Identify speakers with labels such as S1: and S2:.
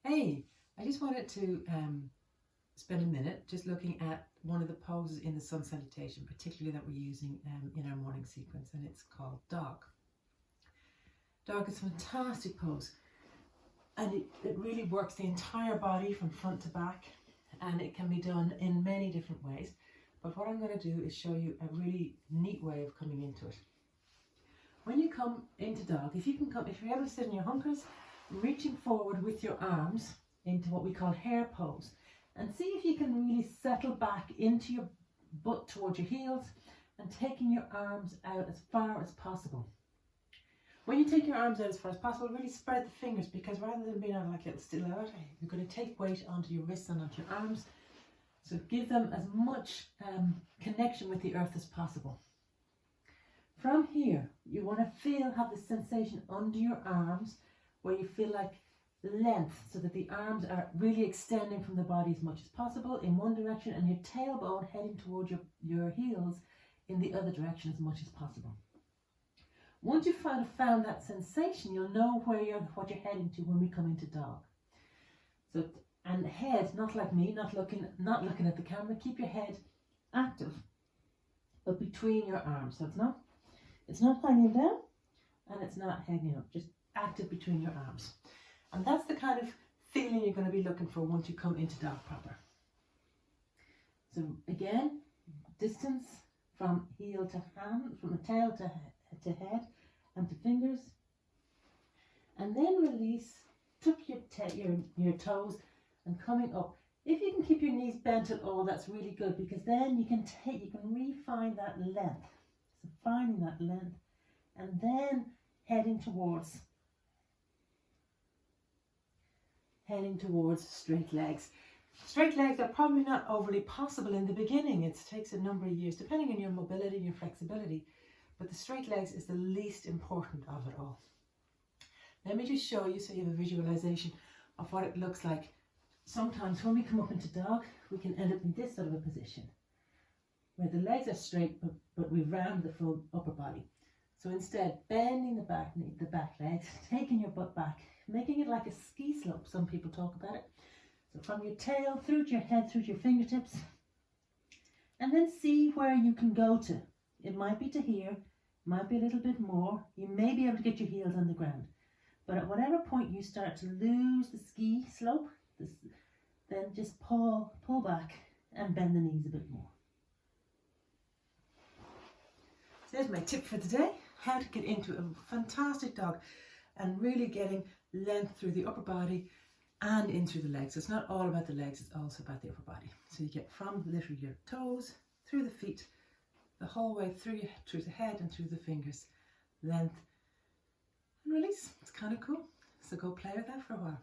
S1: Hey, I just wanted to spend a minute just looking at one of the poses in the sun salutation, particularly that we're using in our morning sequence, and it's called dog. Dog is a fantastic pose, and it really works the entire body from front to back, and it can be done in many different ways. But what I'm going to do is show you a really neat way of coming into it. When you come into dog, if you're able to sit in your hunkers, reaching forward with your arms into what we call hare pose, and see if you can really settle back into your butt towards your heels and taking your arms out as far as possible. When you take your arms out as far as possible, really spread the fingers, because rather than being out like little stiletto, you're going to take weight onto your wrists and onto your arms. So give them as much connection with the earth as possible. From here, you want to have this sensation under your arms where you feel like length, so that the arms are really extending from the body as much as possible in one direction, and your tailbone heading towards your heels in the other direction as much as possible. Once you've found that sensation, you'll know what you're heading to when we come into dog. So, and head, not like me, not looking at the camera. Keep your head active, but between your arms. So it's not hanging down, and it's not hanging up. Just active between your arms. And that's the kind of feeling you're going to be looking for once you come into dog proper. So again, distance from heel to hand, from the tail to head and to fingers. And then release, tuck your toes and coming up. If you can keep your knees bent at all, that's really good, because then you can really find that length. So finding that length, and then heading towards straight legs. Straight legs are probably not overly possible in the beginning. It takes a number of years, depending on your mobility and your flexibility. But the straight legs is the least important of it all. Let me just show you so you have a visualization of what it looks like. Sometimes when we come up into dog, we can end up in this sort of a position, where the legs are straight, but we round the full upper body. So instead, bending the back legs, taking your butt back, making it like a ski slope, some people talk about it. So from your tail, through to your head, through to your fingertips, and then see where you can go to. It might be to here, might be a little bit more. You may be able to get your heels on the ground. But at whatever point you start to lose the ski slope, then just pull back and bend the knees a bit more. So there's my tip for today, how to get into a fantastic dog and really getting length through the upper body and in through the legs. It's not all about the legs, it's also about the upper body. So you get from literally your toes, through the feet, the whole way through the head and through the fingers, length and release. It's kind of cool. So go play with that for a while.